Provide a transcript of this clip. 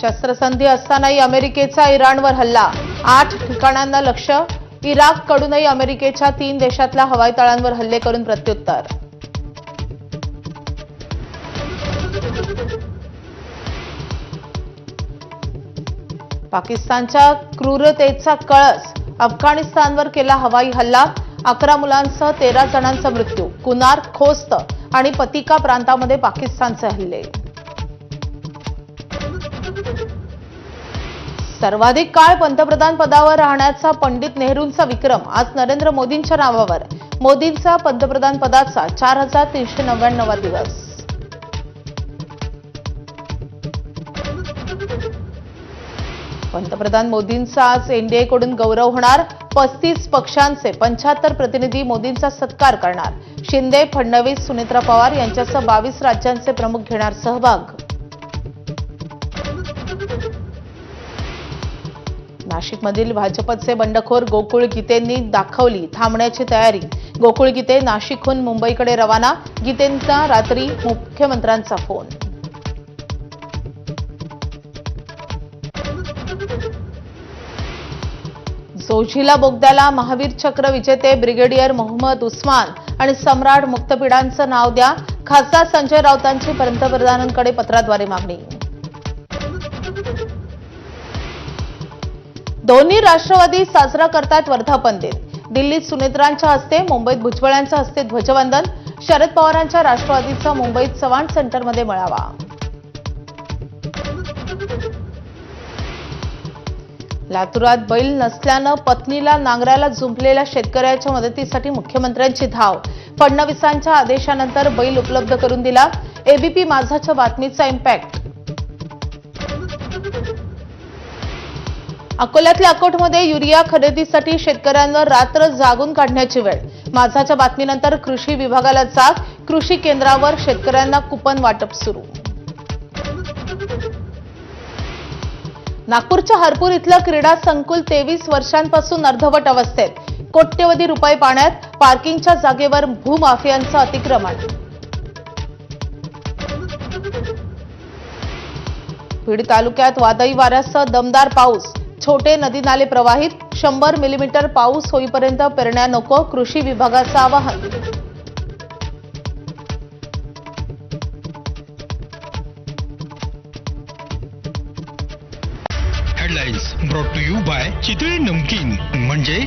शस्त्रसंधी असतानाही अमेरिकेचा इराणवर हल्ला, 8 ठिकाणांना लक्ष्य. इराककडूनही अमेरिकेच्या 3 देशातल्या हवाई तळांवर हल्ले करून प्रत्युत्तर. पाकिस्तानच्या क्रूरतेचा कळस, अफगाणिस्तानवर केला हवाई हल्ला, 11 मुलांसह 13 जणांचा मृत्यू. कुनार, खोस्त आणि पतिका प्रांतामध्ये पाकिस्तानचे हल्ले. सर्वाधिक काळ पंतप्रधान पदावर राहण्याचा पंडित नेहरूंचा विक्रम आज नरेंद्र मोदींच्या नावावर. मोदींचा पंतप्रधान पदाचा 4399वा दिवस. पंतप्रधान मोदींचा आज एनडीएकडून गौरव होणार. 35 पक्षांचे 75 प्रतिनिधी मोदींचा सत्कार करणार. शिंदे, फडणवीस, सुनेत्रा पवार यांच्यासह 22 राज्यांचे प्रमुख घेणार सहभाग. नाशिकमधील भाजपचे बंडखोर गोकुळ गीतेंनी दाखवली थांबण्याची तयारी. गोकुळ गीते नाशिकहून मुंबईकडे रवाना. गीतेंचा रात्री मुख्यमंत्र्यांचा फोन. जोझिला बोगद्याला महावीर चक्र विजेते ब्रिगेडियर मोहम्मद उस्मान आणि सम्राट मुक्तपीडांचं नाव द्या. खासदार संजय राऊतांची पंतप्रधानांकडे पत्राद्वारे मागणी. दोन्ही राष्ट्रवादी साजरा करतात वर्धापन दिन. दिल्लीत सुनेत्रांच्या हस्ते, मुंबईत भुजबळांच्या हस्ते ध्वजवंदन. शरद पवारांच्या राष्ट्रवादीचा मुंबईत चव्हाण सेंटरमध्ये मेळावा. लातूरात बैल नसल्यानं पत्नीला नांगराला जुंपलेल्या शेतकऱ्याच्या मदतीसाठी मुख्यमंत्र्यांची धाव. फडणवीसांच्या आदेशानंतर बैल उपलब्ध करून दिला. एबीपी माझाच्या बातमीचा इम्पॅक्ट. अकोल्यातल्या अकोटमध्ये युरिया खरेदीसाठी शेतकऱ्यांवर रात्र जागून काढण्याची वेळ. माझाच्या बातमीनंतर कृषी विभागाला जाग. कृषी केंद्रावर शेतकऱ्यांना कुपन वाटप सुरू. नागपूरच्या हरपूर इथलं क्रीडा संकुल 23 वर्षांपासून अर्धवट अवस्थेत. कोट्यवधी रुपये पाण्यात. पार्किंगच्या जागेवर भूमाफियांचं अतिक्रमण. बीड तालुक्यात वादळी वाऱ्यासह दमदार पाऊस. छोटे नदी नाले प्रवाहित. 100 मिलीमीटर पाऊस होईपर्यंत पेरण्या नको. कृषी विभागाचं आवाहन. Headlines brought to you by Chitale namkeen म्हणजे